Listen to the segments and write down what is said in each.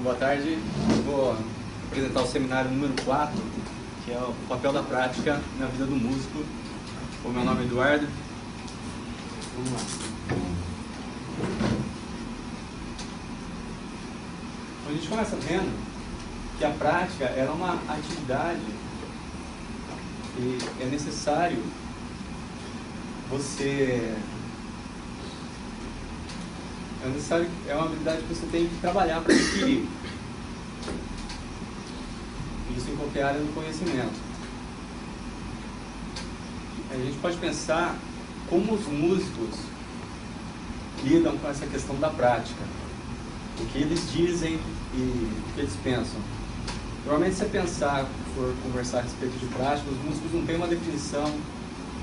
Boa tarde. Vou apresentar o seminário número 4, que é o papel da prática na vida do músico. O meu nome é Eduardo. Vamos lá. Então, a gente começa vendo que a prática era uma atividade que é necessário é uma habilidade que você tem que trabalhar para adquirir. Isso em qualquer área do conhecimento. A gente pode pensar como os músicos lidam com essa questão da prática. O que eles dizem e o que eles pensam. Normalmente, se você for conversar a respeito de prática, os músicos não têm uma definição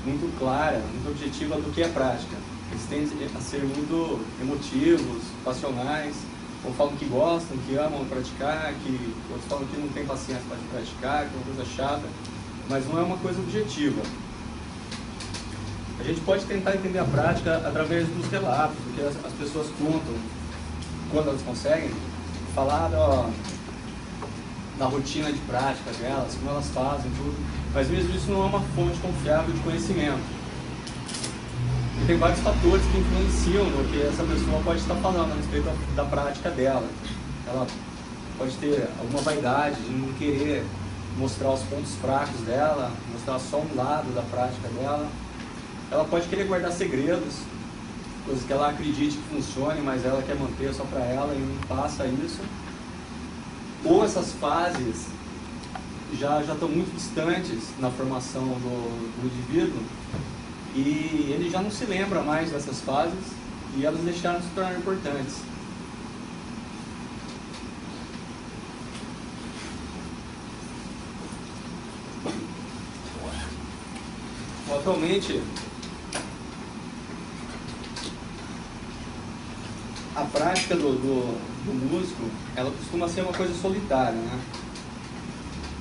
muito clara, muito objetiva do que é prática. Eles tendem a ser muito emotivos, passionais, ou falam que gostam, que amam praticar, que outros falam que não tem paciência para praticar, que é uma coisa chata, mas não é uma coisa objetiva. A gente pode tentar entender a prática através dos relatos, porque as pessoas contam, quando elas conseguem, falar da rotina de prática delas, como elas fazem, tudo, mas mesmo isso não é uma fonte confiável de conhecimento. E tem vários fatores que influenciam no que essa pessoa pode estar falando a respeito da prática dela. Ela pode ter alguma vaidade de não querer mostrar os pontos fracos dela, mostrar só um lado da prática dela. Ela pode querer guardar segredos, coisas que ela acredite que funcione, mas ela quer manter só para ela e não passa isso. Ou essas fases já estão muito distantes na formação do indivíduo, e ele já não se lembra mais dessas fases e elas deixaram de se tornar importantes. Atualmente, a prática do músico, ela costuma ser uma coisa solitária, né?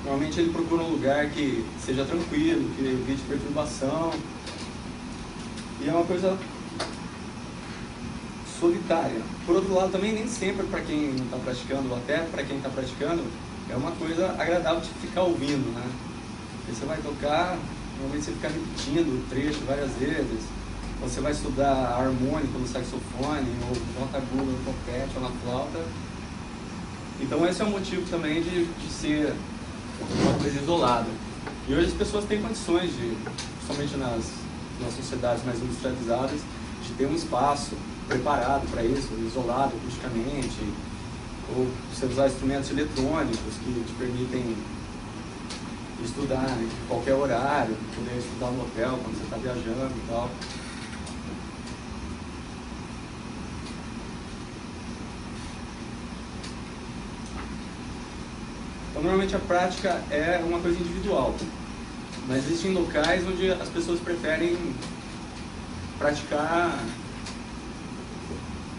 Normalmente ele procura um lugar que seja tranquilo, que evite perturbação. E é uma coisa solitária. Por outro lado, também nem sempre para quem não está praticando, ou até para quem está praticando, é uma coisa agradável de ficar ouvindo, né? Porque você vai tocar, normalmente você fica repetindo o trecho várias vezes. Você vai estudar harmônico no saxofone, ou nota aguda no trompete ou na flauta. Então esse é um motivo também de ser uma coisa isolada. E hoje as pessoas têm condições de, principalmente nas sociedades mais industrializadas, de ter um espaço preparado para isso, isolado acusticamente, ou você usar instrumentos eletrônicos que te permitem estudar em qualquer horário, poder estudar no hotel quando você está viajando e tal. Então, normalmente a prática é uma coisa individual. Mas existem locais onde as pessoas preferem praticar,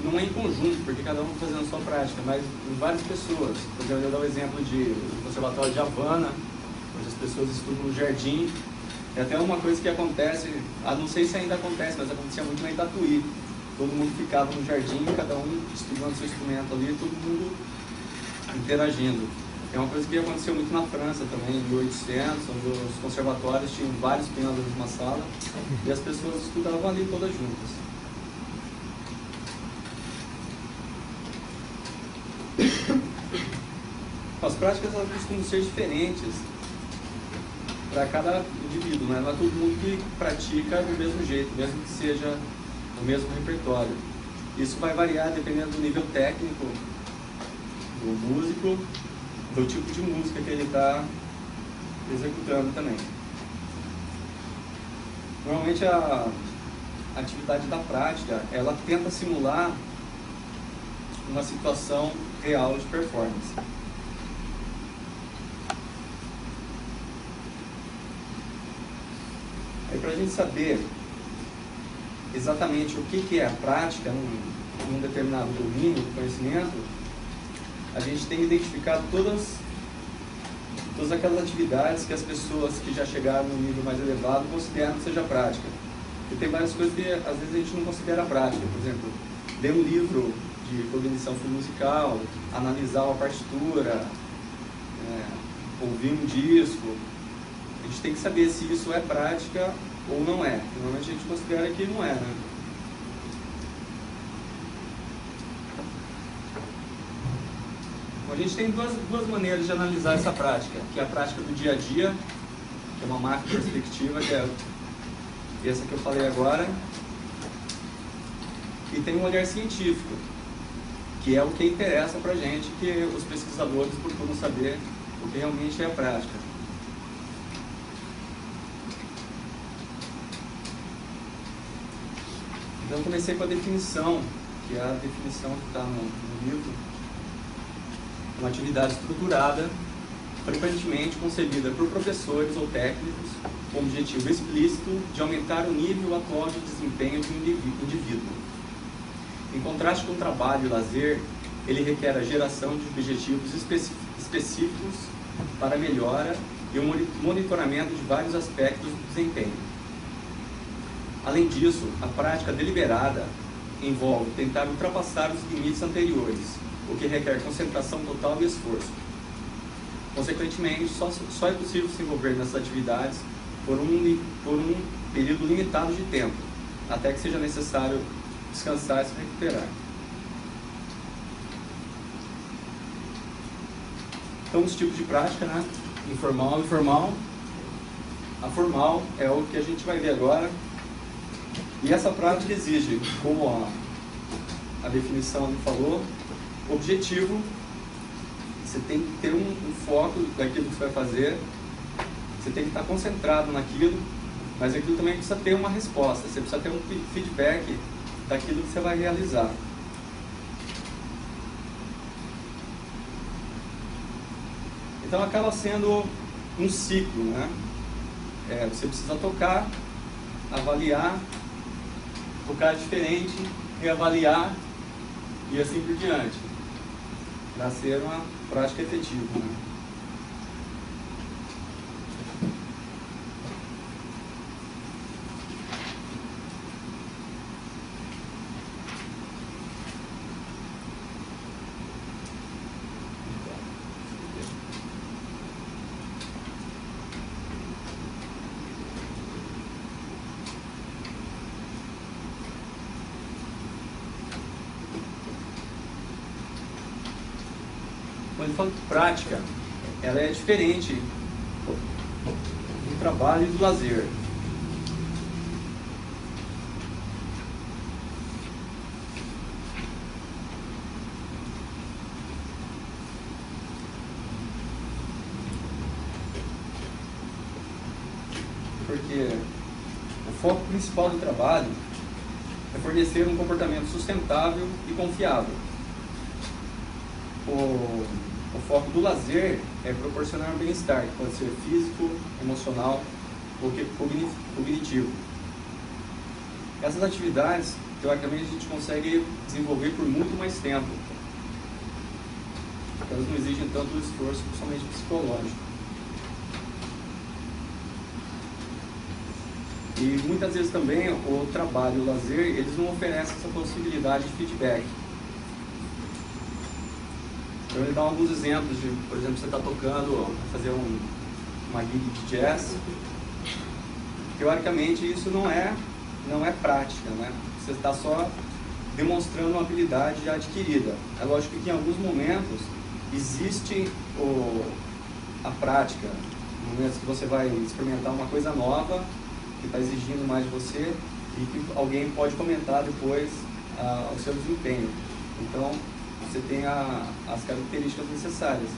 não é em conjunto, porque cada um está fazendo a sua prática, mas em várias pessoas. Por exemplo, eu vou dar o exemplo do Conservatório de Havana, onde as pessoas estudam no jardim. É até uma coisa que acontece, não sei se ainda acontece, mas acontecia muito na Itatuí. Todo mundo ficava no jardim, cada um estudando seu instrumento ali, todo mundo interagindo. É uma coisa que aconteceu muito na França também, em 1800, onde os conservatórios tinham vários pianos numa sala e as pessoas estudavam ali todas juntas. As práticas elas costumam ser diferentes para cada indivíduo, né? Não é todo mundo que pratica do mesmo jeito, mesmo que seja o mesmo repertório. Isso vai variar dependendo do nível técnico do músico, do tipo de música que ele está executando também. Normalmente a atividade da prática, ela tenta simular uma situação real de performance. Aí, para a gente saber exatamente o que é a prática num determinado domínio do conhecimento, a gente tem identificado todas aquelas atividades que as pessoas que já chegaram no nível mais elevado consideram que seja prática. Porque tem várias coisas que às vezes a gente não considera prática. Por exemplo, ler um livro de cognição musical, analisar uma partitura, ouvir um disco. A gente tem que saber se isso é prática ou não é. Normalmente a gente considera que não é, né? A gente tem duas maneiras de analisar essa prática, que é a prática do dia a dia, que é uma macro perspectiva, que é essa que eu falei agora, e tem um olhar científico, que é o que interessa pra gente, que os pesquisadores procuram saber o que realmente é a prática. Então eu comecei com a definição, que é a definição que está no livro. Uma atividade estruturada, frequentemente concebida por professores ou técnicos, com o objetivo explícito de aumentar o nível atual de desempenho de um indivíduo. Em contraste com o trabalho e lazer, ele requer a geração de objetivos específicos para a melhora e o monitoramento de vários aspectos do desempenho. Além disso, a prática deliberada envolve tentar ultrapassar os limites anteriores, o que requer concentração total e esforço. Consequentemente, só é possível se envolver nessas atividades por um período limitado de tempo, até que seja necessário descansar e se recuperar. Então, os tipos de prática, né? Informal e formal. A formal é o que a gente vai ver agora. E essa prática exige, como a definição falou, objetivo. Você tem que ter um foco daquilo que você vai fazer. Você tem que estar concentrado naquilo, mas aquilo também precisa ter uma resposta. Você precisa ter um feedback daquilo que você vai realizar. Então acaba sendo um ciclo, né? Você precisa tocar, avaliar, tocar diferente, reavaliar e assim por diante, para ser uma prática efetiva, né? Quando eu falo de prática, ela é diferente do trabalho e do lazer. Porque o foco principal do trabalho é fornecer um comportamento sustentável e confiável. O foco do lazer é proporcionar um bem-estar, que pode ser físico, emocional ou cognitivo. Essas atividades, teoricamente, a gente consegue desenvolver por muito mais tempo, porque elas não exigem tanto esforço, principalmente psicológico. E muitas vezes também o trabalho e o lazer, eles não oferecem essa possibilidade de feedback. Eu vou dar alguns exemplos de, por exemplo, você está tocando, fazer uma gig de jazz. Teoricamente isso não é prática, né? Você está só demonstrando uma habilidade já adquirida. É lógico que em alguns momentos existe a prática, momentos que você vai experimentar uma coisa nova que está exigindo mais de você e que alguém pode comentar depois o seu desempenho. Então, você tem as características necessárias,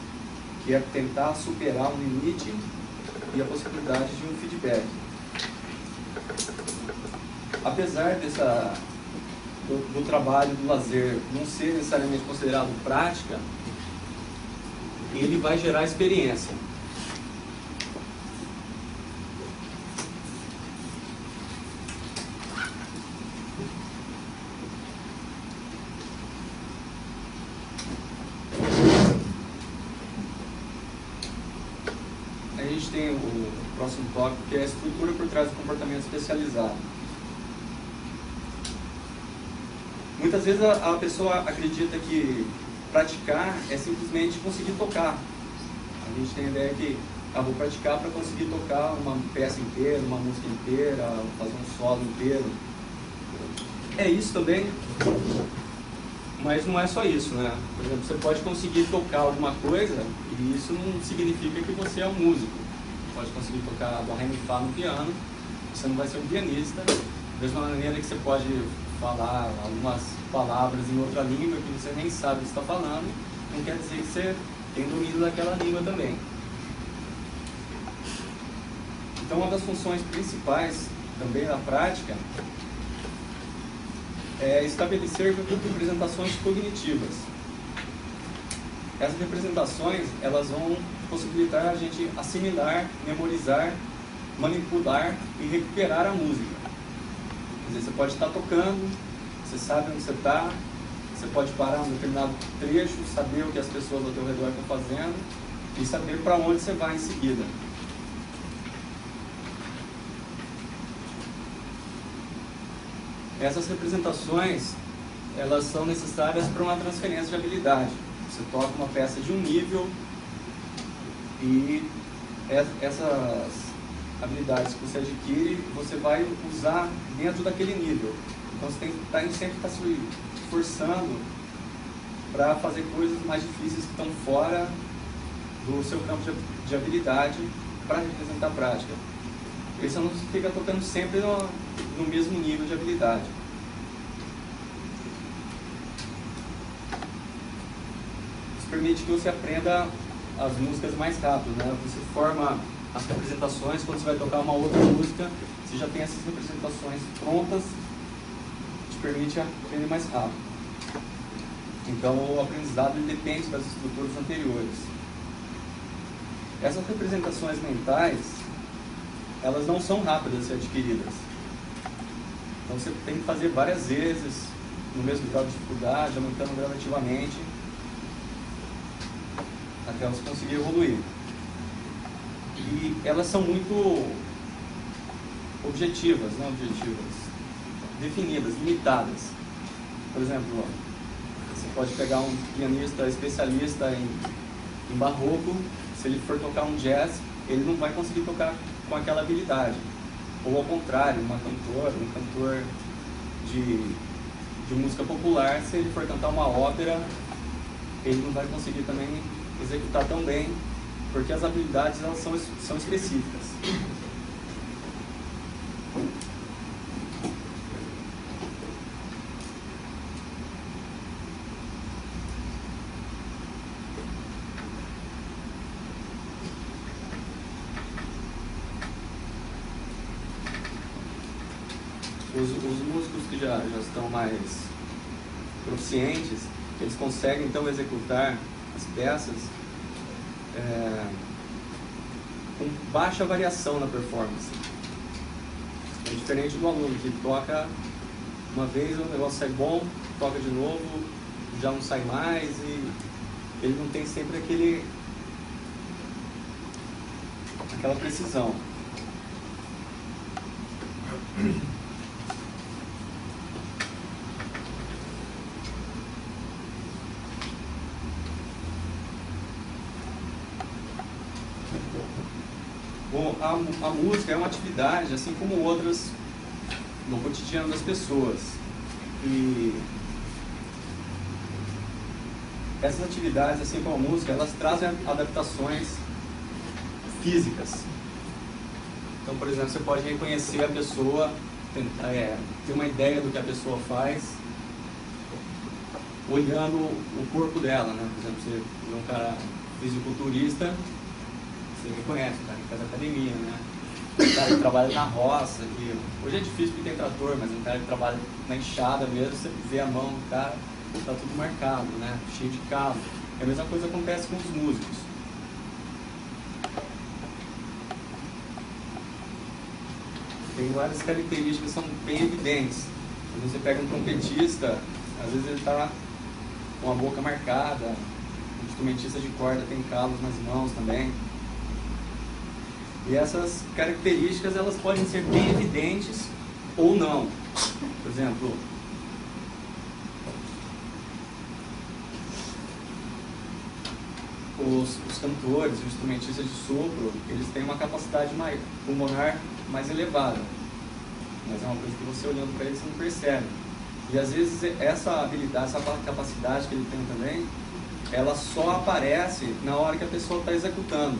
que é tentar superar um limite e a possibilidade de um feedback. Apesar do trabalho, do lazer, não ser necessariamente considerado prática, ele vai gerar experiência. A gente tem o próximo tópico, que é a estrutura por trás do comportamento especializado. Muitas vezes a pessoa acredita que praticar é simplesmente conseguir tocar. A gente tem a ideia que vou praticar para conseguir tocar uma peça inteira, uma música inteira, fazer um solo inteiro. É isso também, mas não é só isso, né? Por exemplo, você pode conseguir tocar alguma coisa e isso não significa que você é um músico. Você pode conseguir tocar do ré mi fá no piano, você não vai ser um pianista. Da mesma maneira que você pode falar algumas palavras em outra língua que você nem sabe o que está falando, não quer dizer que você tem domínio daquela língua também. Então, uma das funções principais também da prática é estabelecer representações cognitivas. Essas representações, elas vão possibilitar a gente assimilar, memorizar, manipular e recuperar a música. Quer dizer, você pode estar tocando, você sabe onde você está, você pode parar em um determinado trecho, saber o que as pessoas ao teu redor estão fazendo e saber para onde você vai em seguida. Essas representações, elas são necessárias para uma transferência de habilidade. Você toca uma peça de um nível e essas habilidades que você adquire, você vai usar dentro daquele nível. Então você tem que sempre estar se esforçando para fazer coisas mais difíceis que estão fora do seu campo de habilidade para representar a prática. Isso não fica tocando sempre no mesmo nível de habilidade. Isso permite que você aprenda as músicas mais rápido, né? Você forma as representações, quando você vai tocar uma outra música, você já tem essas representações prontas, te permite aprender mais rápido. Então o aprendizado ele depende das estruturas anteriores. Essas representações mentais, elas não são rápidas de ser adquiridas. Então você tem que fazer várias vezes, no mesmo grau de dificuldade, aumentando gradativamente, até você conseguir evoluir. E elas são muito objetivas, não objetivas, definidas, limitadas. Por exemplo, você pode pegar um pianista especialista em barroco, se ele for tocar um jazz, ele não vai conseguir tocar com aquela habilidade. Ou ao contrário, um cantor de música popular, se ele for cantar uma ópera, ele não vai conseguir também executar tão bem, porque as habilidades elas são específicas. Os músicos que já estão mais proficientes, eles conseguem então executar as peças com baixa variação na performance. É diferente do aluno que toca uma vez, o negócio sai bom, toca de novo, já não sai mais e ele não tem sempre aquela precisão. Bom, a música é uma atividade, assim como outras no cotidiano das pessoas. E essas atividades, assim como a música, elas trazem adaptações físicas. Então, por exemplo, você pode reconhecer a pessoa, ter uma ideia do que a pessoa faz, olhando o corpo dela, né? Por exemplo, você vê um cara fisiculturista, você reconhece, o cara que faz academia, né? Um cara que trabalha na roça, que hoje é difícil porque tem trator, mas um cara que trabalha na enxada mesmo, você vê a mão do cara, está tudo marcado, né? Cheio de calo. E a mesma coisa acontece com os músicos. Tem várias características que são bem evidentes. Quando você pega um trompetista, às vezes ele está com a boca marcada, um instrumentista de corda tem calos nas mãos também. E essas características elas podem ser bem evidentes ou não. Por exemplo, os cantores, os instrumentistas de sopro, eles têm uma capacidade pulmonar mais elevada. Mas é uma coisa que você olhando para eles você não percebe. E às vezes essa habilidade, essa capacidade que ele tem também, ela só aparece na hora que a pessoa está executando.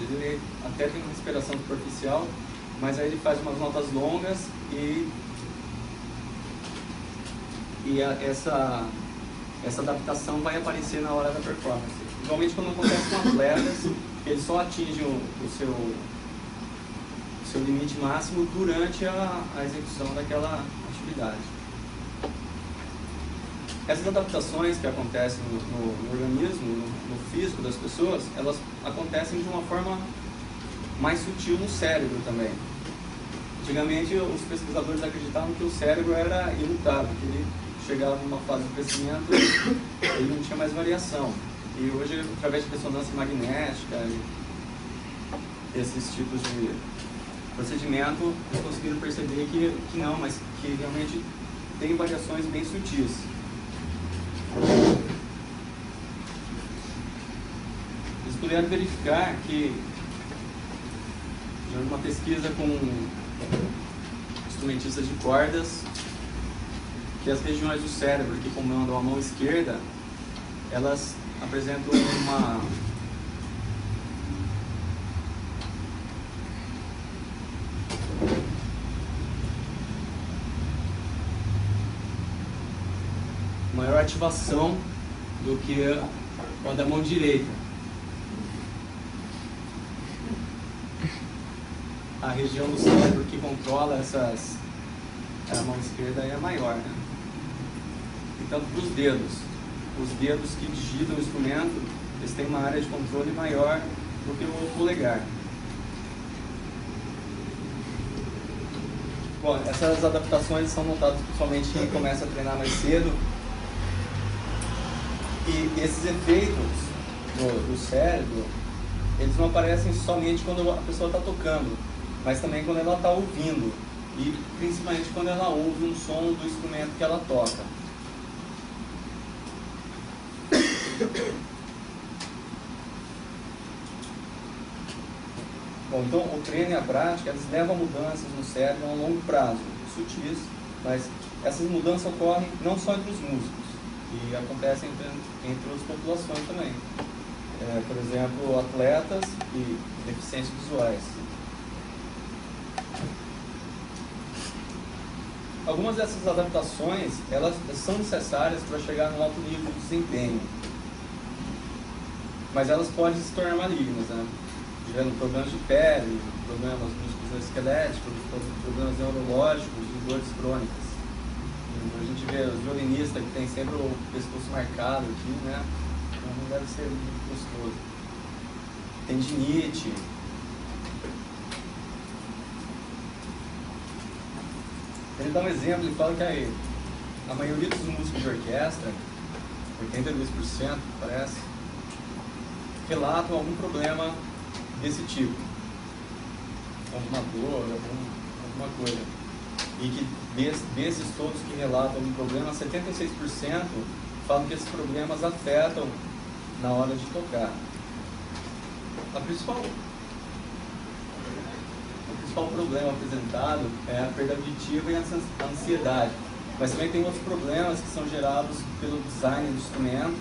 Ele até tem uma respiração superficial, mas aí ele faz umas notas longas e essa adaptação vai aparecer na hora da performance. Igualmente quando acontece com atletas, que eles só atingem o seu limite máximo durante a execução daquela atividade. Essas adaptações que acontecem no organismo, no físico das pessoas, elas acontecem de uma forma mais sutil no cérebro também. Antigamente, os pesquisadores acreditavam que o cérebro era imutável, que ele chegava numa fase de crescimento e ele não tinha mais variação. E hoje, através de ressonância magnética e esses tipos de procedimento, eles conseguiram perceber que não, mas que realmente tem variações bem sutis. Eles puderam verificar que, em uma pesquisa com instrumentistas de cordas, que as regiões do cérebro que comandam a mão esquerda, elas apresentam maior ativação do que a da mão direita. A região do cérebro que controla a mão esquerda é maior, né? E tanto para os dedos que digitam o instrumento, eles têm uma área de controle maior do que o polegar. Bom, essas adaptações são notadas principalmente quem começa a treinar mais cedo. E esses efeitos do cérebro, eles não aparecem somente quando a pessoa está tocando, mas também quando ela está ouvindo, e principalmente quando ela ouve um som do instrumento que ela toca. Bom, então o treino e a prática, eles levam a mudanças no cérebro a um longo prazo, sutis, mas essas mudanças ocorrem não só entre os músicos, e acontecem entre as populações também. Por exemplo, atletas e deficientes visuais. Algumas dessas adaptações, elas são necessárias para chegar num alto nível de desempenho, mas elas podem se tornar malignas, né? Gerando problemas de pele, problemas musculoesqueléticos, problemas neurológicos e dores crônicas. A gente vê os violinistas que tem sempre o pescoço marcado aqui, né? Então não deve ser muito gostoso. Tendinite. Ele dá um exemplo, ele fala que a maioria dos músicos de orquestra, 82% parece, relatam algum problema desse tipo. Alguma dor, alguma coisa. E que desses todos que relatam algum problema, 76% falam que esses problemas afetam na hora de tocar. O principal problema apresentado é a perda auditiva e a ansiedade. Mas também tem outros problemas que são gerados pelo design do instrumento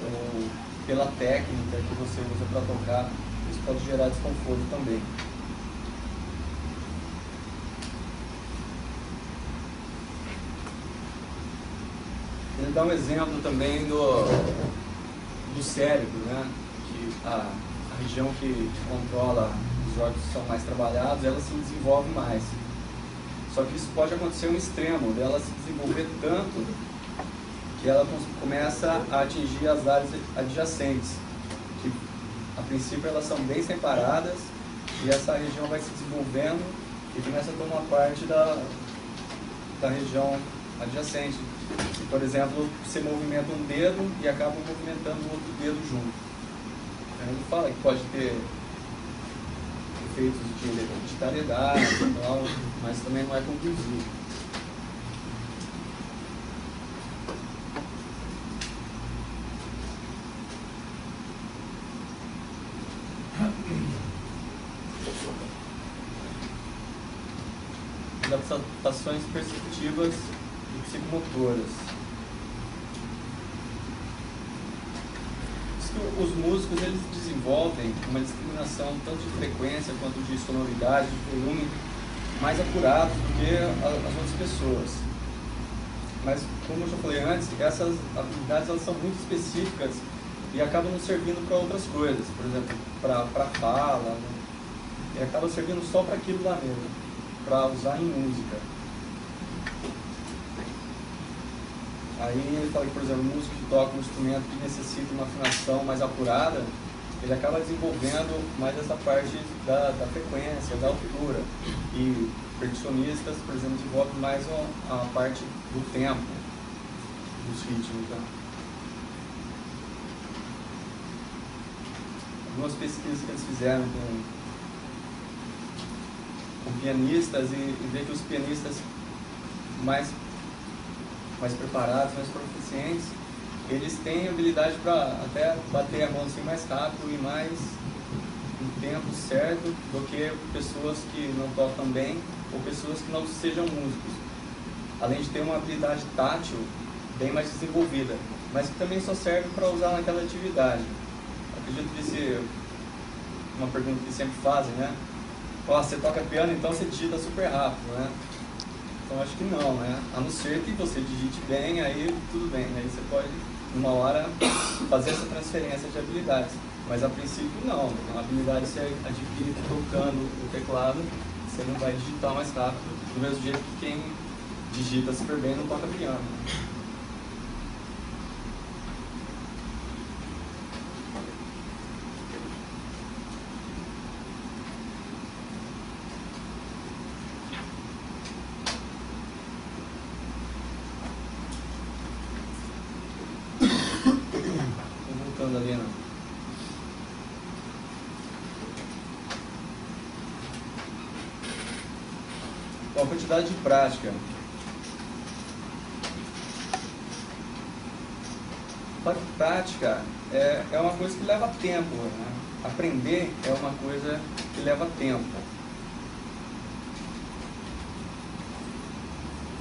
ou pela técnica que você usa para tocar. Isso pode gerar desconforto também. Ele dá um exemplo também do cérebro, né? Que a região que controla os órgãos que são mais trabalhados, ela se desenvolve mais. Só que isso pode acontecer um extremo, dela se desenvolver tanto que ela começa a atingir as áreas adjacentes, que a princípio elas são bem separadas, e essa região vai se desenvolvendo e começa a tomar parte da região adjacente. E, por exemplo, você movimenta um dedo e acaba movimentando o outro dedo junto. Ele fala que pode ter efeitos de hereditariedade e tal, mas também não é conclusivo. adaptações perceptivas e psicomotoras. Os músicos, eles desenvolvem uma discriminação tanto de frequência quanto de sonoridade, de volume, mais apurados do que as outras pessoas. Mas, como eu já falei antes, essas habilidades elas são muito específicas e acabam não servindo para outras coisas, por exemplo, para fala, né? E acaba servindo só para aquilo lá mesmo, para usar em música. Aí ele fala que, por exemplo, o músico que toca um instrumento que necessita uma afinação mais apurada, ele acaba desenvolvendo mais essa parte da frequência, da altura. E percussionistas, por exemplo, desenvolvem mais a parte do tempo, dos ritmos. Tá? Algumas pesquisas que eles fizeram com pianistas e ver que os pianistas mais preparados, mais proficientes, eles têm habilidade para até bater a mão assim mais rápido e mais no tempo certo do que pessoas que não tocam bem ou pessoas que não sejam músicos. Além de ter uma habilidade tátil bem mais desenvolvida, mas que também só serve para usar naquela atividade. Acredito que isso uma pergunta que sempre fazem, né? Você toca piano, então você digita super rápido, né? Então acho que não, né? A não ser que você digite bem, aí tudo bem, aí você pode, numa hora, fazer essa transferência de habilidades. Mas a princípio não, a habilidade você adquire tocando o teclado, você não vai digitar mais rápido, do mesmo jeito que quem digita super bem não toca piano. Ali, não. Bom, a quantidade de prática. Prática é uma coisa que leva tempo, né? Aprender é uma coisa que leva tempo.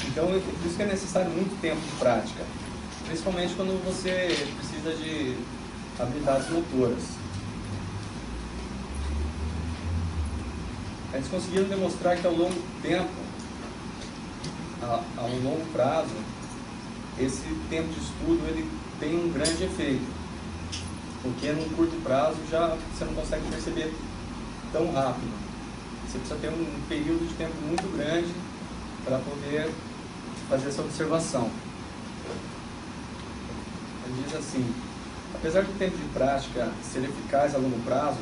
Então, por isso que é necessário muito tempo de prática. Principalmente quando você precisa de habilidades motoras. Eles conseguiram demonstrar que ao longo tempo, a um longo prazo, esse tempo de estudo ele tem um grande efeito, porque num curto prazo já você não consegue perceber tão rápido. Você precisa ter um período de tempo muito grande para poder fazer essa observação. Ele diz assim: apesar do tempo de prática ser eficaz a longo prazo,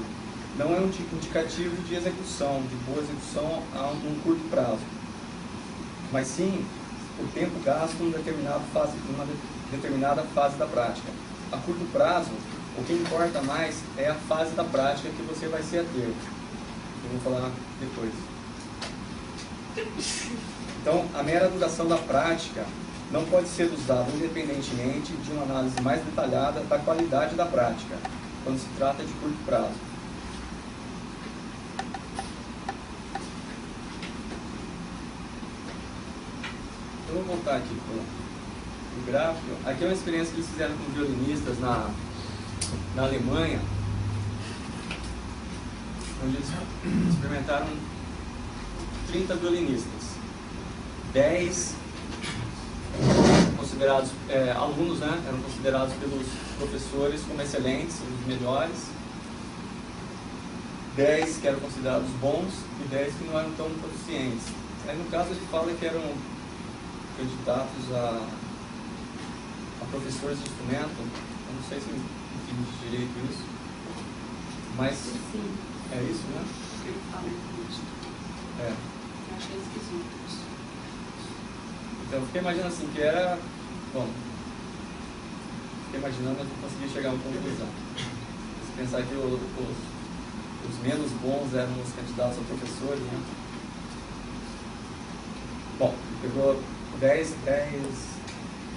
não é um indicativo de execução, de boa execução a um curto prazo, mas sim o tempo gasto em uma determinada fase da prática. A curto prazo, o que importa mais é a fase da prática que você vai se ater. Eu vou falar depois. Então, a mera duração da prática não pode ser usada independentemente de uma análise mais detalhada da qualidade da prática, quando se trata de curto prazo. Eu vou voltar aqui para o gráfico. Aqui é uma experiência que eles fizeram com violinistas na Alemanha, onde eles experimentaram 30 violinistas. 10 considerados alunos, né, eram considerados pelos professores como excelentes, os melhores. 10 que eram considerados bons e 10 que não eram tão proficientes. Aí, no caso, ele fala que eram candidatos a professores de instrumento. Eu não sei se entende direito isso, mas sim. É isso, né? Ele fala isso. É. Eu achei esquisito isso. Então, eu fiquei imaginando assim, que era... Bom, fiquei imaginando, mas não consegui chegar a uma conclusão. Se pensar que os menos bons eram os candidatos a professores, né? Bom, pegou 10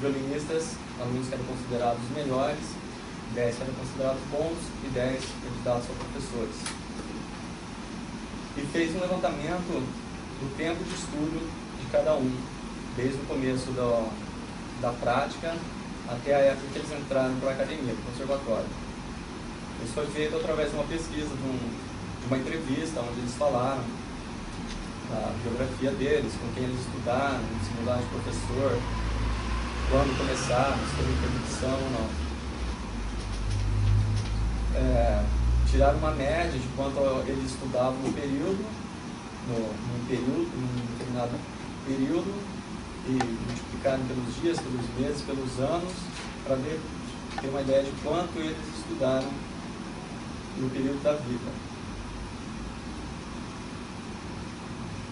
violinistas, alunos que eram considerados melhores, 10 que eram considerados bons e 10 candidatos a professores. E fez um levantamento do tempo de estudo de de cada um, desde o começo da prática até a época que eles entraram para a academia, para o conservatório. Isso foi feito através de uma pesquisa, de uma entrevista, onde eles falaram da biografia deles, com quem eles estudaram, se mudaram de professor, quando começaram, se teve permissão ou não. Tiraram uma média de quanto eles estudavam no período, num determinado período, e multiplicaram pelos dias, pelos meses, pelos anos, para ter uma ideia de quanto eles estudaram no período da vida.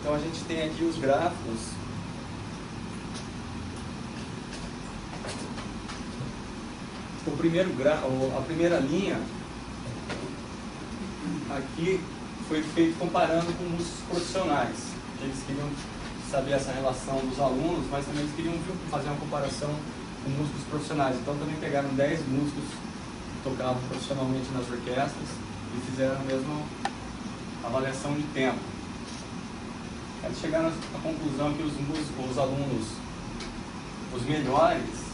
Então a gente tem aqui os gráficos. A primeira linha aqui foi feito comparando com músicos profissionais. Eles queriam saber essa relação dos alunos, mas também eles queriam fazer uma comparação com músicos profissionais. Então também pegaram 10 músicos que tocavam profissionalmente nas orquestras e fizeram a mesma avaliação de tempo. Eles chegaram à conclusão que os alunos, os melhores,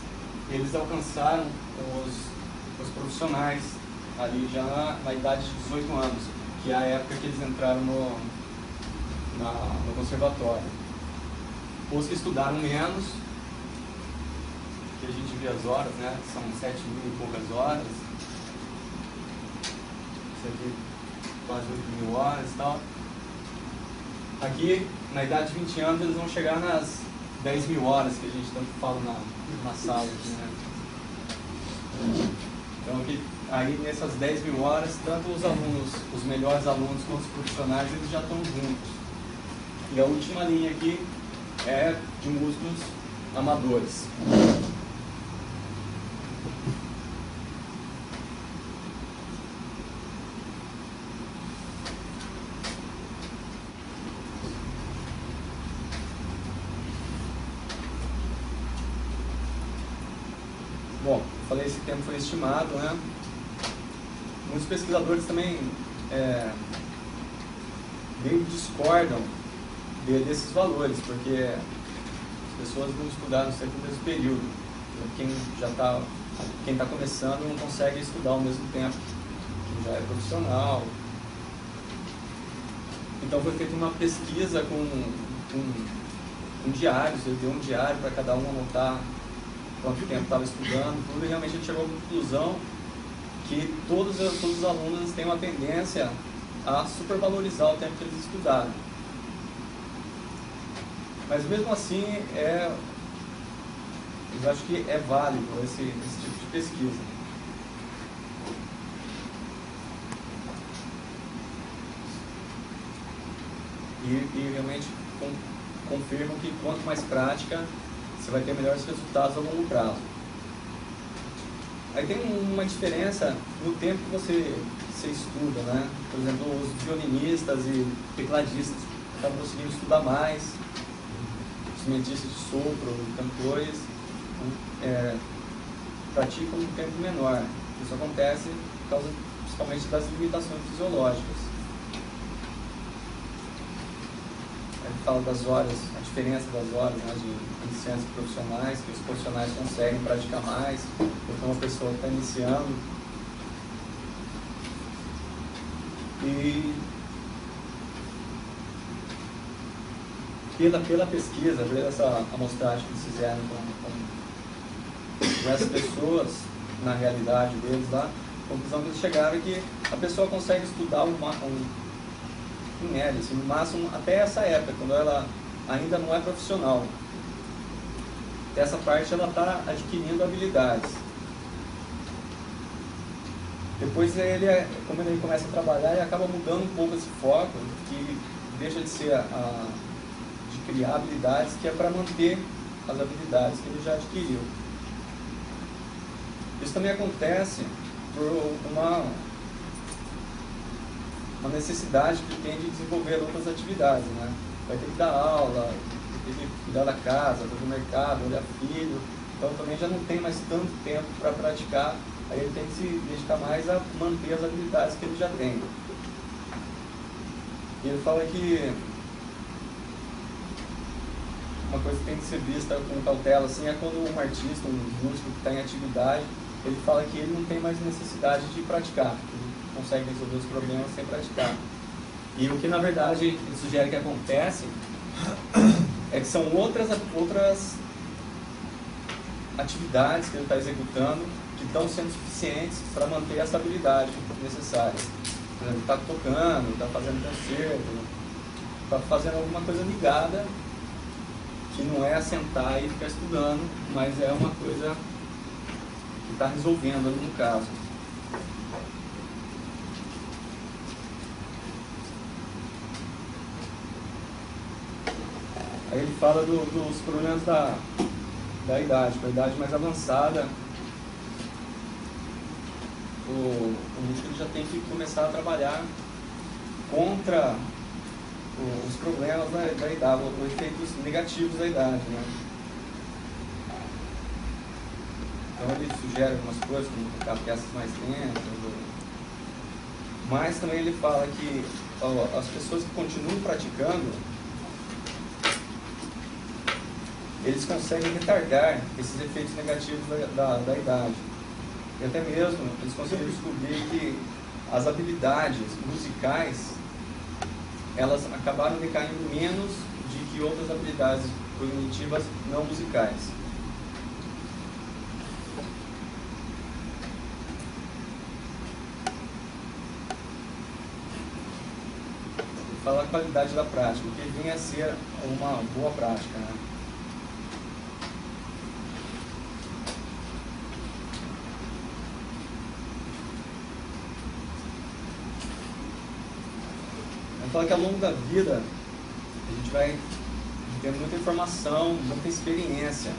eles alcançaram os profissionais ali já na idade de 18 anos, que é a época que eles entraram no conservatório. Os que estudaram menos, que a gente vê as horas, né, são 7.000 e poucas horas, isso aqui quase 8.000 horas e tal. Aqui, na idade de 20 anos, eles vão chegar nas 10.000 horas que a gente tanto fala na sala aqui, né? Então aqui, aí nessas 10.000 horas, tanto os alunos, os melhores alunos quanto os profissionais, eles já estão juntos. E a última linha aqui é de músicos amadores. Bom, eu falei que esse tempo foi estimado, né? Muitos pesquisadores também meio discordam desses valores, porque as pessoas não estudaram sempre no mesmo período. Quem está começando não consegue estudar ao mesmo tempo, quem já é profissional. Então foi feita uma pesquisa com diários, ele deu um diário para cada um anotar quanto tempo estava estudando, tudo, e realmente ele chegou à conclusão que todos os alunos têm uma tendência a supervalorizar o tempo que eles estudaram. Mas mesmo assim, eu acho que é válido esse tipo de pesquisa. E realmente confirmam que quanto mais prática, você vai ter melhores resultados a longo prazo. Aí tem uma diferença no tempo que você estuda, né? Por exemplo, os violinistas e tecladistas acabam conseguindo estudar mais, instrumentistas de sopro, cantores, praticam um tempo menor. Isso acontece por causa principalmente das limitações fisiológicas. Fala das horas, a diferença das horas, né, de iniciantes e profissionais, que os profissionais conseguem praticar mais do que uma pessoa que está iniciando. E pela pesquisa, pela essa amostragem que eles fizeram com essas pessoas, na realidade deles lá, a conclusão que eles chegaram é que a pessoa consegue estudar em média, assim, no máximo até essa época, quando ela ainda não é profissional. Essa parte ela está adquirindo habilidades. Depois como ele começa a trabalhar, ele acaba mudando um pouco esse foco, que deixa de ser de criar habilidades, que é para manter as habilidades que ele já adquiriu. Isso também acontece por uma necessidade que tem de desenvolver outras atividades, né? Vai ter que dar aula, vai ter que cuidar da casa, do mercado, olhar filho, então também já não tem mais tanto tempo para praticar, aí ele tem que se dedicar mais a manter as habilidades que ele já tem. E ele fala que uma coisa que tem que ser vista com cautela assim, é quando um artista, um músico que está em atividade, ele fala que ele não tem mais necessidade de praticar, ele consegue resolver os problemas sem praticar. E o que na verdade ele sugere que acontece é que são outras atividades que ele está executando que estão sendo suficientes para manter essa habilidade necessária. Por exemplo, está tocando, está fazendo concerto, está fazendo alguma coisa ligada, que não é sentar e ficar estudando, mas é uma coisa que está resolvendo ali no caso. Aí ele fala dos problemas da idade, com a idade mais avançada, o músico já tem que começar a trabalhar contra os problemas da idade, os efeitos negativos da idade, né? Então ele sugere algumas coisas, como tocar peças mais lentas, mas também ele fala que as pessoas que continuam praticando, eles conseguem retardar esses efeitos negativos da idade. E até mesmo eles conseguiram descobrir que as habilidades musicais, elas acabaram decaindo menos de que outras habilidades cognitivas não musicais. Ele fala a qualidade da prática, o que vem a ser uma boa prática, né? Fala que ao longo da vida a gente vai tendo muita informação, muita experiência.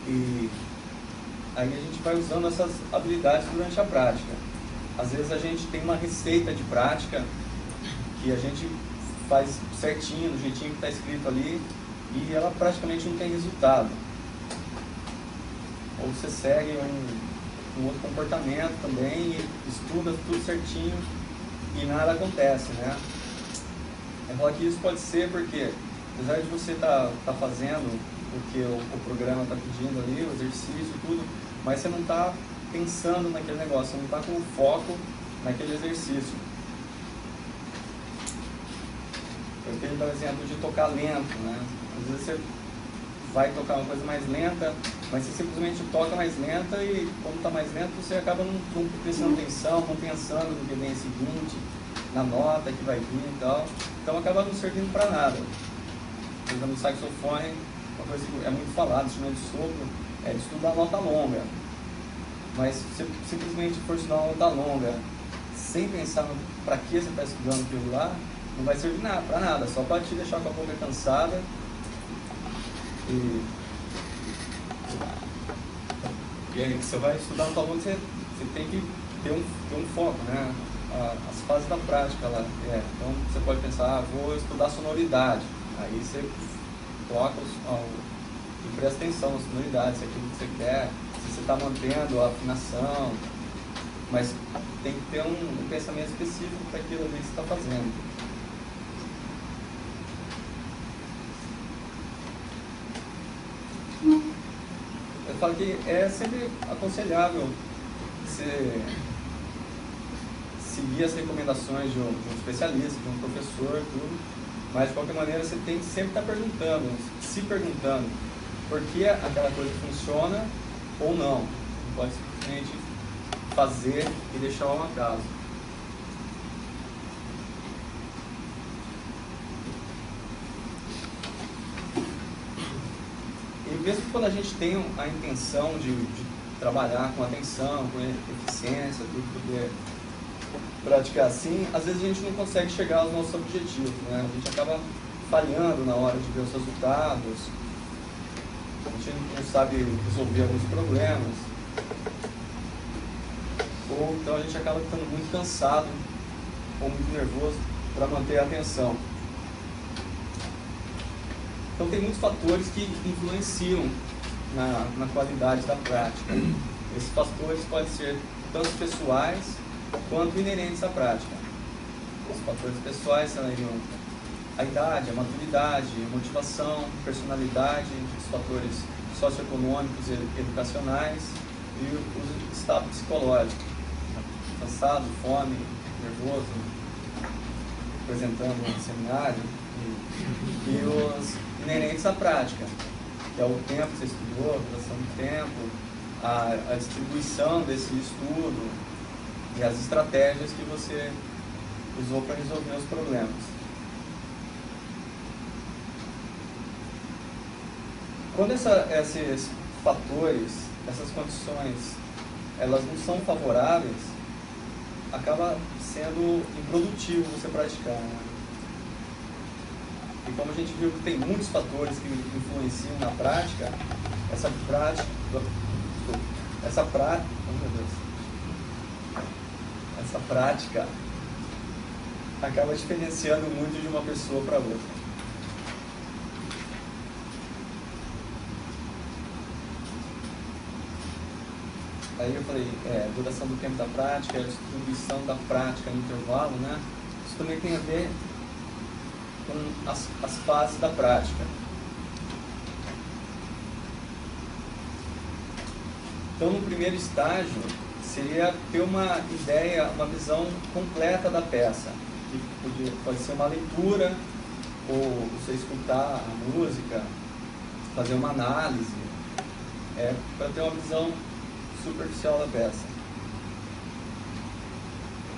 E aí a gente vai usando essas habilidades durante a prática. Às vezes a gente tem uma receita de prática que a gente faz certinho, do jeitinho que está escrito ali, e ela praticamente não tem resultado. Ou você segue um outro comportamento também, e estuda tudo certinho e nada acontece, né? Eu falo que isso pode ser porque, apesar de você estar fazendo o que o programa está pedindo ali, o exercício e tudo, mas você não está pensando naquele negócio, você não está com foco naquele exercício. Eu tenho o exemplo de tocar lento, né? Às vezes você vai tocar uma coisa mais lenta, mas você simplesmente toca mais lenta e, como está mais lento, você acaba não prestando atenção, não pensando no que vem seguinte, na nota que vai vir e tal. Então acaba não servindo para nada. Por exemplo, no saxofone, uma coisa que é muito falada, instrumento de sopro, é de estudar nota longa. Mas se você simplesmente for estudar uma nota longa, sem pensar para que você está estudando aquilo lá, não vai servir para nada, só para te deixar com a boca cansada. E aí, você vai estudar no talão, você tem que ter um foco, né? As fases da prática lá. Então você pode pensar, vou estudar sonoridade. Aí você toca e presta atenção na sonoridade, se é aquilo que você quer, se você está mantendo a afinação. Mas tem que ter um pensamento específico para aquilo ali que você está fazendo. Eu falo que é sempre aconselhável você seguir as recomendações de um especialista, de um professor, tudo, mas de qualquer maneira você tem que sempre estar se perguntando por que aquela coisa funciona ou não. Não pode simplesmente fazer e deixar ao acaso. Mesmo quando a gente tem a intenção de trabalhar com atenção, com eficiência, tudo poder praticar assim, às vezes a gente não consegue chegar aos nossos objetivos, né? A gente acaba falhando na hora de ver os resultados, a gente não sabe resolver alguns problemas, ou então a gente acaba ficando muito cansado ou muito nervoso para manter a atenção. Então tem muitos fatores que influenciam na qualidade da prática. Esses fatores podem ser tanto pessoais quanto inerentes à prática. Os fatores pessoais seriam a idade, a maturidade, a motivação, personalidade, os fatores socioeconômicos e educacionais e o estado psicológico, cansado, fome, nervoso, apresentando um seminário, e os inerentes à prática, que é o tempo que você estudou, a duração do tempo, a distribuição desse estudo e as estratégias que você usou para resolver os problemas. Quando esses fatores, essas condições, elas não são favoráveis, acaba sendo improdutivo você praticar, né? E como a gente viu que tem muitos fatores que influenciam na prática, essa prática acaba diferenciando muito de uma pessoa para outra. Aí eu falei, duração do tempo da prática, a distribuição da prática no intervalo, né? Isso também tem a ver com as fases da prática. Então, no primeiro estágio, seria ter uma ideia, uma visão completa da peça. Que pode ser uma leitura, ou você escutar a música, fazer uma análise, para ter uma visão superficial da peça.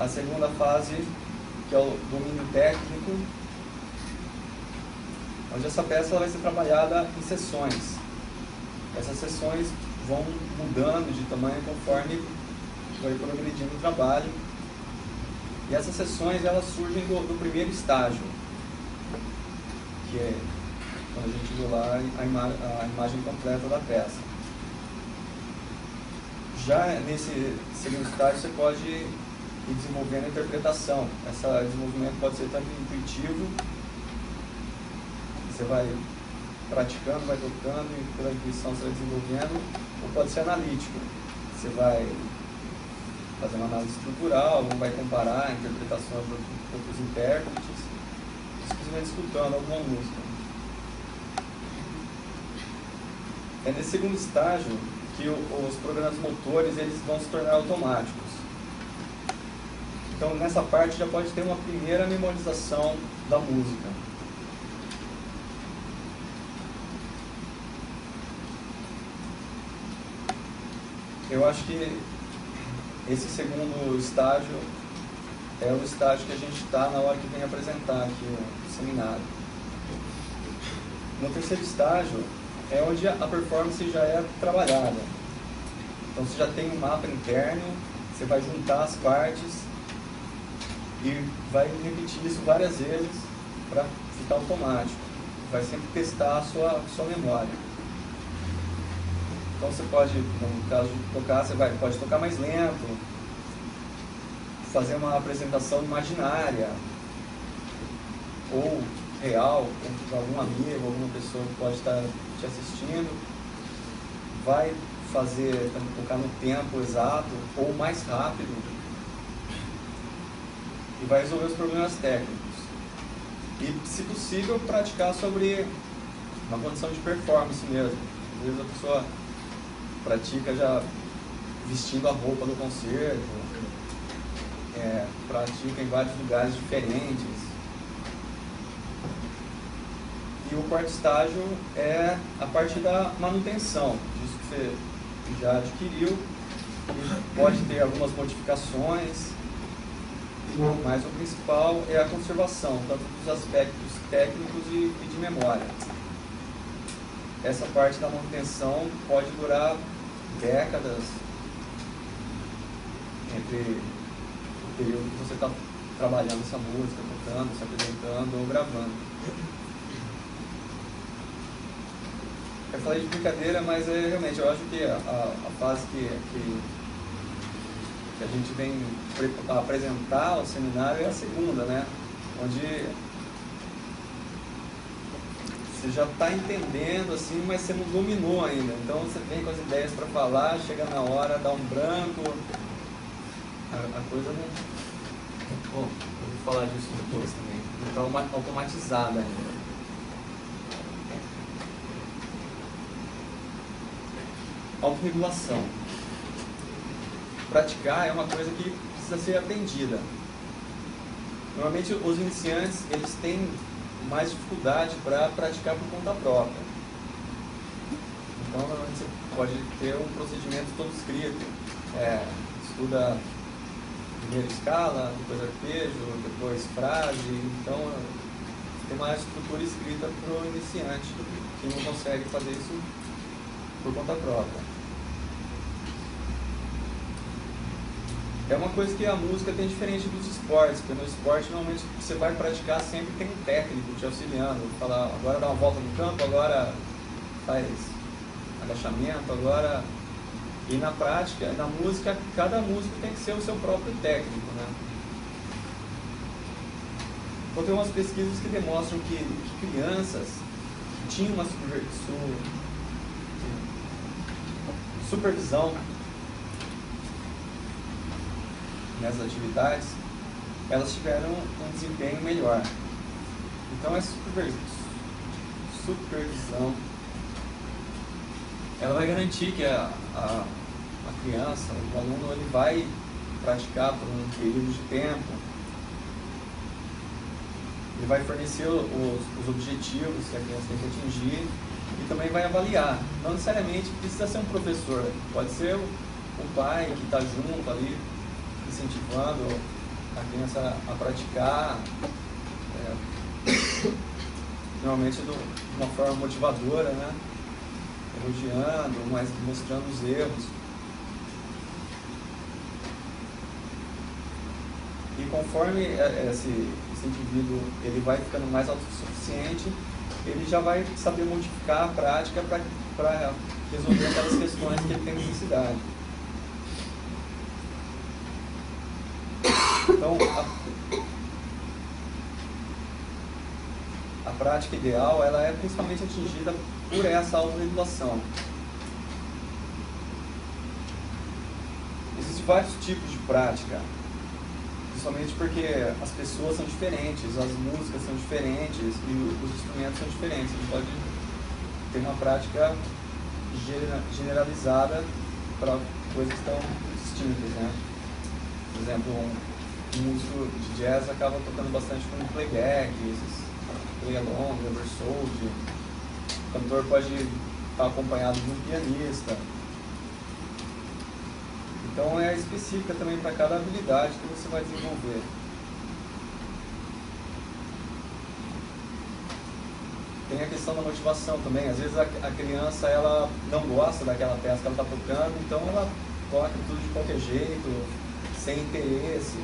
A segunda fase, que é o domínio técnico, onde essa peça vai ser trabalhada em sessões. Essas sessões vão mudando de tamanho conforme vai progredindo o trabalho. E essas sessões elas surgem do primeiro estágio, que é quando a gente viu lá a imagem completa da peça. Já nesse segundo estágio você pode ir desenvolvendo a interpretação. Esse desenvolvimento pode ser tanto intuitivo, você vai praticando, vai tocando e pela intuição você vai desenvolvendo, ou pode ser analítico. Você vai fazer uma análise estrutural, ou vai comparar a interpretação de outros intérpretes, simplesmente escutando alguma música. É nesse segundo estágio que os programas motores eles vão se tornar automáticos. Então, nessa parte já pode ter uma primeira memorização da música. Eu acho que esse segundo estágio é o estágio que a gente está na hora que vem apresentar aqui o seminário. No terceiro estágio é onde a performance já é trabalhada. Então você já tem um mapa interno, você vai juntar as partes e vai repetir isso várias vezes para ficar automático. Vai sempre testar a sua memória. Então você pode, no caso de tocar, pode tocar mais lento, fazer uma apresentação imaginária ou real, com algum amigo, alguma pessoa que pode estar te assistindo, vai fazer, tocar no tempo exato ou mais rápido e vai resolver os problemas técnicos. E, se possível, praticar sobre uma condição de performance mesmo. Às vezes a pessoa pratica já vestindo a roupa do concerto, pratica em vários lugares diferentes. E o quarto estágio é a parte da manutenção, disso que você já adquiriu, e pode ter algumas modificações, mas o principal é a conservação, tanto dos aspectos técnicos e de memória. Essa parte da manutenção pode durar décadas, entre o período que você está trabalhando essa música, tocando, se apresentando ou gravando. Eu falei de brincadeira, mas realmente eu acho que a fase que a gente vem apresentar o seminário é a segunda, né? Onde você já está entendendo, assim, mas você não dominou ainda. Então você vem com as ideias para falar, chega na hora, dá um branco, a coisa não... Bom, eu vou falar disso depois também. Então, automatizada ainda. Autorregulação. Praticar é uma coisa que precisa ser aprendida. Normalmente os iniciantes eles têm mais dificuldade para praticar por conta própria. Então normalmente você pode ter um procedimento todo escrito. Estuda primeiro escala, depois arpejo, depois frase. Então tem uma estrutura escrita para o iniciante que não consegue fazer isso por conta própria. É uma coisa que a música tem diferente dos esportes, porque no esporte normalmente você vai praticar sempre tem um técnico te auxiliando, falar agora dá uma volta no campo, agora faz agachamento, agora... E na prática, na música, cada músico tem que ser o seu próprio técnico, né? Então tem umas pesquisas que demonstram que crianças que tinham uma supervisão nessas atividades, elas tiveram um desempenho melhor. Então essa supervisão ela vai garantir que a criança, o aluno, ele vai praticar por um período de tempo, ele vai fornecer os objetivos que a criança tem que atingir e também vai avaliar. Não necessariamente precisa ser um professor, pode ser um pai que está junto ali, incentivando a criança a praticar, normalmente de uma forma motivadora, né? Elogiando, mas mostrando os erros. E conforme esse indivíduo ele vai ficando mais autossuficiente, ele já vai saber modificar a prática para resolver aquelas questões que ele tem necessidade. Então, a prática ideal ela é principalmente atingida por essa autorregulação. Existem vários tipos de prática, principalmente porque as pessoas são diferentes, as músicas são diferentes e os instrumentos são diferentes. A gente pode ter uma prática generalizada para coisas que estão distintas, né? Por exemplo, um músico de jazz acaba tocando bastante com playback, play along, oversold. O cantor pode estar acompanhado de um pianista. Então é específica também para cada habilidade que você vai desenvolver. Tem a questão da motivação também. Às vezes a criança ela não gosta daquela peça que ela está tocando, então ela toca tudo de qualquer jeito, sem interesse.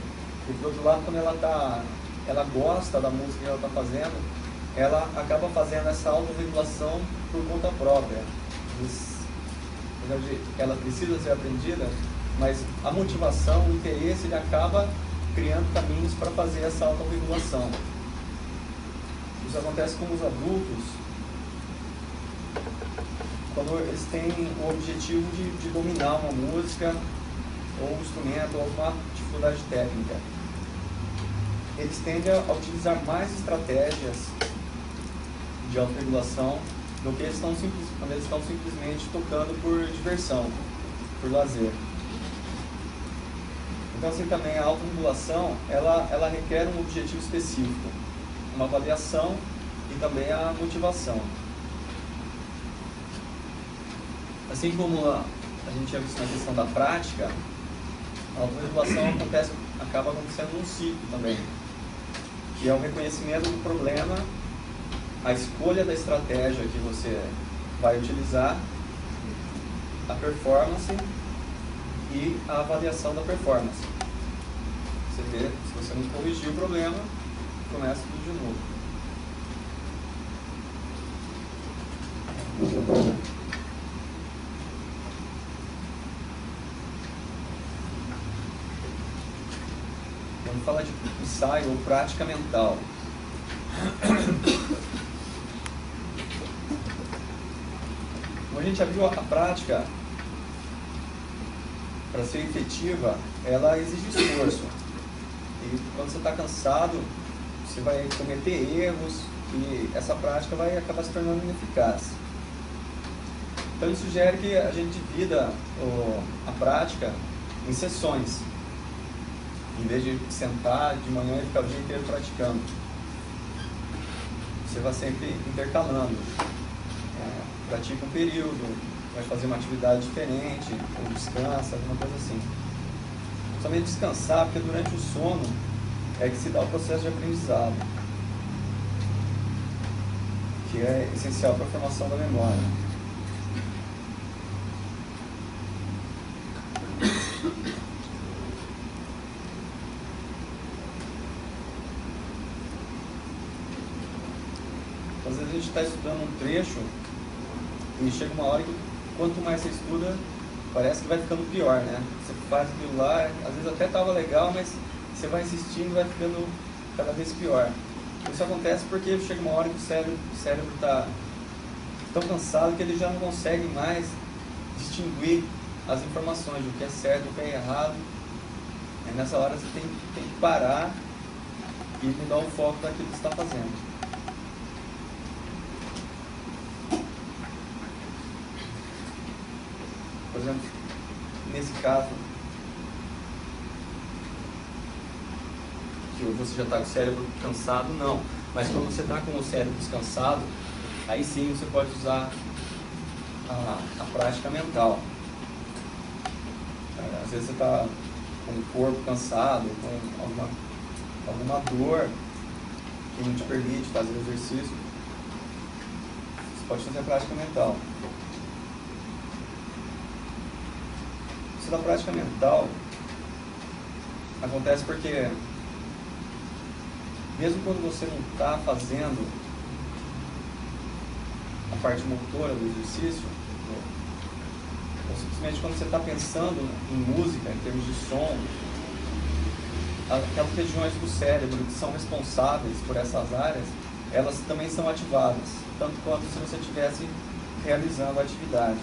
E por outro lado, quando ela gosta da música que ela está fazendo, ela acaba fazendo essa autorregulação por conta própria. Ela precisa ser aprendida, mas a motivação, o interesse, ele acaba criando caminhos para fazer essa autorregulação. Isso acontece com os adultos quando eles têm o objetivo de dominar uma música ou um instrumento ou alguma dificuldade técnica. Eles tendem a utilizar mais estratégias de autorregulação do que quando eles estão simplesmente tocando por diversão, por lazer. Então assim também a autorregulação ela requer um objetivo específico, uma avaliação e também a motivação. Assim como a gente já visto na questão da prática, a autorregulação acaba acontecendo num ciclo também, que é o reconhecimento do problema, a escolha da estratégia que você vai utilizar, a performance e a avaliação da performance. Você vê, se você não corrigir o problema, começa tudo de novo. Vamos falar de ensaio ou prática mental. Como a gente já viu, a prática, para ser efetiva, ela exige esforço. E quando você está cansado, você vai cometer erros e essa prática vai acabar se tornando ineficaz. Então ele sugere que a gente divida a prática em sessões, em vez de sentar de manhã e ficar o dia inteiro praticando. Você vai sempre intercalando. Pratica um período, vai fazer uma atividade diferente, ou descansa, alguma coisa assim. Somente descansar, porque durante o sono é que se dá o processo de aprendizado, que é essencial para a formação da memória. Às vezes a gente está estudando um trecho e chega uma hora que quanto mais você estuda, parece que vai ficando pior, né? Você faz aquilo lá, às vezes até estava legal, mas você vai insistindo e vai ficando cada vez pior. Isso acontece porque chega uma hora que o cérebro está tão cansado que ele já não consegue mais distinguir as informações, o que é certo, o que é errado. Aí nessa hora você tem que parar e mudar o foco daquilo que você está fazendo. Por exemplo, nesse caso, que você já está com o cérebro cansado, não. Mas quando você está com o cérebro descansado, aí sim você pode usar a prática mental. Às vezes você está com o corpo cansado, com alguma dor que não te permite fazer o exercício, você pode fazer a prática mental. Isso da prática mental acontece porque mesmo quando você não está fazendo a parte motora do exercício, ou simplesmente quando você está pensando em música, em termos de som, aquelas regiões do cérebro que são responsáveis por essas áreas, elas também são ativadas, tanto quanto se você estivesse realizando a atividade.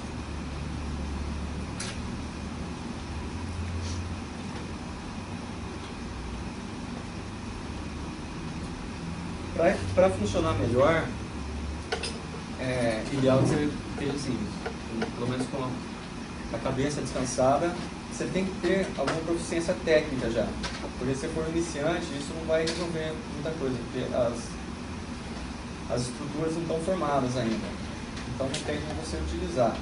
Para funcionar melhor, é ideal que você esteja assim, pelo menos com a cabeça descansada. Você tem que ter alguma proficiência técnica já, porque se você for iniciante, isso não vai resolver muita coisa, porque as estruturas não estão formadas ainda, então não tem como você utilizar.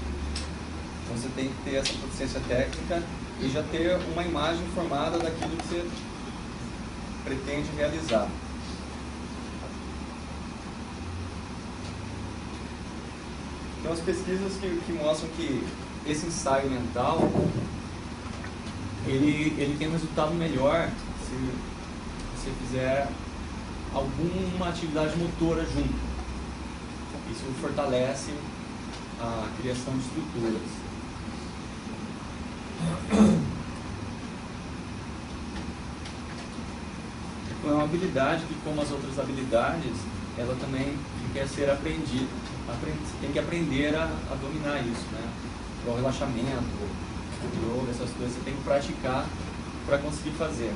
Então você tem que ter essa proficiência técnica e já ter uma imagem formada daquilo que você pretende realizar. Tem umas pesquisas que mostram que esse ensaio mental ele tem um resultado melhor se você fizer alguma atividade motora junto. Isso fortalece a criação de estruturas. É uma habilidade que, como as outras habilidades, ela também quer ser aprendida. Você tem que aprender a dominar isso, né? O relaxamento, o yoga, essas coisas você tem que praticar para conseguir fazer.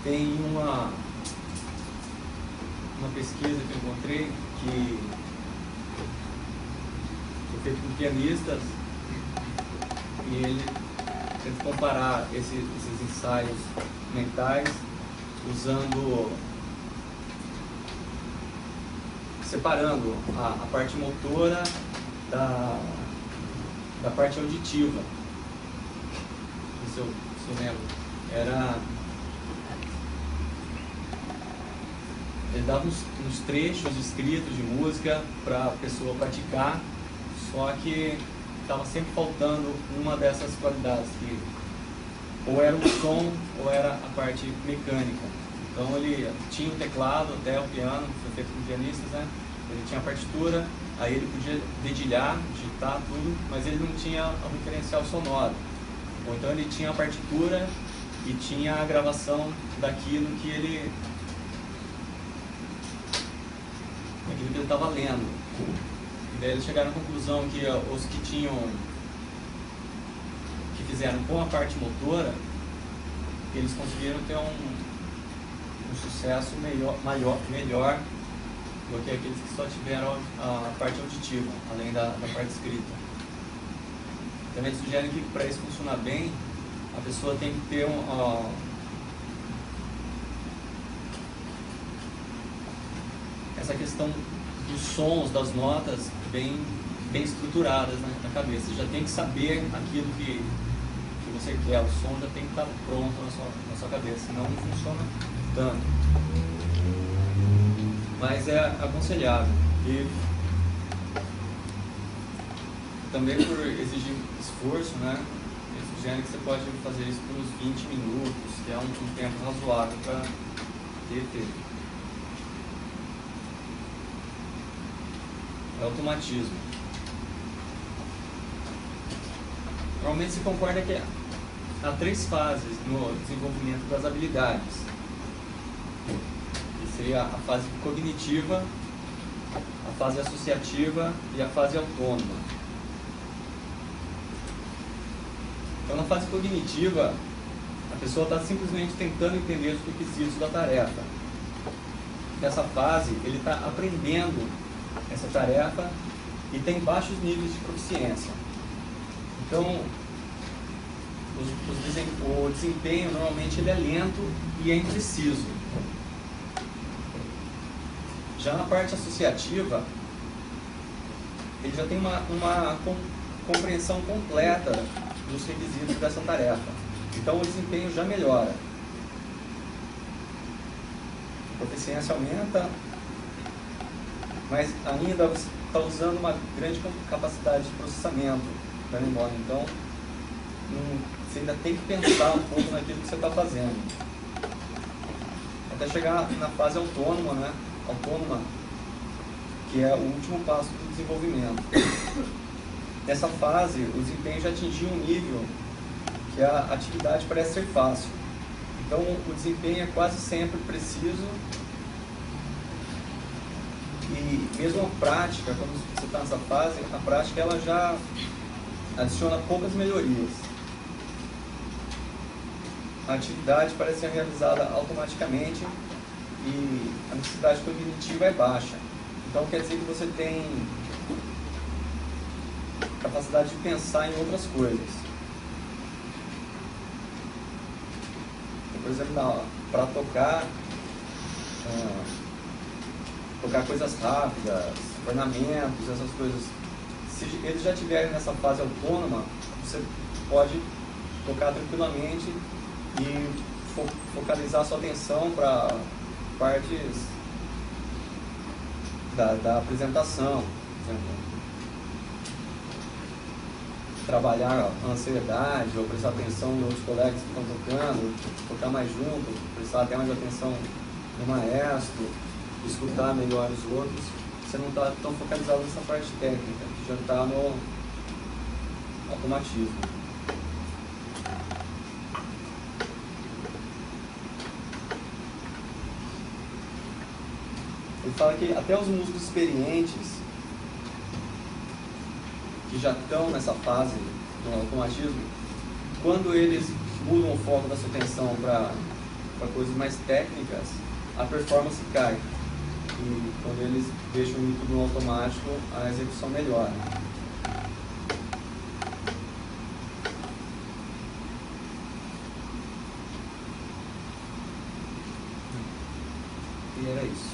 Tem uma pesquisa que eu encontrei que foi feita com pianistas e ele tenta comparar esses ensaios mentais separando a parte motora da parte auditiva. Se eu lembro, ele dava uns trechos escritos de música para a pessoa praticar, só que estava sempre faltando uma dessas qualidades, que ou era o som ou era a parte mecânica. Então ele tinha o teclado, até o piano, foi feito com pianistas, né? Ele tinha a partitura, aí ele podia dedilhar, digitar tudo, mas ele não tinha o referencial sonoro. Ou então ele tinha a partitura e tinha a gravação daquilo que ele estava lendo. E daí eles chegaram à conclusão que os que fizeram com a parte motora, eles conseguiram ter um sucesso melhor do que aqueles que só tiveram a parte auditiva, além da parte escrita. Também sugerem que para isso funcionar bem, a pessoa tem que ter essa questão dos sons, das notas bem estruturadas na cabeça. Você já tem que saber aquilo que você quer, o som já tem que estar pronto na sua cabeça, senão não funciona tanto. Mas é aconselhável. E também por exigir esforço, né? Eles sugerem que você pode fazer isso por uns 20 minutos, que é um tempo razoável para ter efeito. É automatismo. Normalmente se concorda que há 3 fases no desenvolvimento das habilidades. Que seria a fase cognitiva, a fase associativa e a fase autônoma. Então, na fase cognitiva, a pessoa está simplesmente tentando entender os requisitos da tarefa. Nessa fase, ele está aprendendo essa tarefa e tem baixos níveis de proficiência. Então, o desempenho normalmente ele é lento e é impreciso. Já na parte associativa, ele já tem uma compreensão completa dos requisitos dessa tarefa. Então o desempenho já melhora. A proficiência aumenta, mas ainda você está usando uma grande capacidade de processamento da memória. Então você ainda tem que pensar um pouco naquilo que você está fazendo. Até chegar na fase autônoma, né? Autônoma, que é o último passo do desenvolvimento. Nessa fase, o desempenho já atingiu um nível que a atividade parece ser fácil. Então, o desempenho é quase sempre preciso e mesmo a prática, quando você está nessa fase, a prática ela já adiciona poucas melhorias. A atividade parece ser realizada automaticamente e a necessidade cognitiva é baixa. Então, quer dizer que você tem capacidade de pensar em outras coisas. Por exemplo, para tocar coisas rápidas, ornamentos, essas coisas. Se eles já estiverem nessa fase autônoma, você pode tocar tranquilamente e focalizar sua atenção para partes da apresentação, por exemplo. Trabalhar a ansiedade ou prestar atenção em outros colegas que estão tocando, tocar mais junto, prestar até mais atenção no maestro, escutar melhor os outros. Você não está tão focalizado nessa parte técnica, que já está no automatismo. Ele fala que até os músicos experientes que já estão nessa fase do automatismo, quando eles mudam o foco da sua atenção para coisas mais técnicas, a performance cai. E quando eles deixam tudo no automático, a execução melhora. E era isso.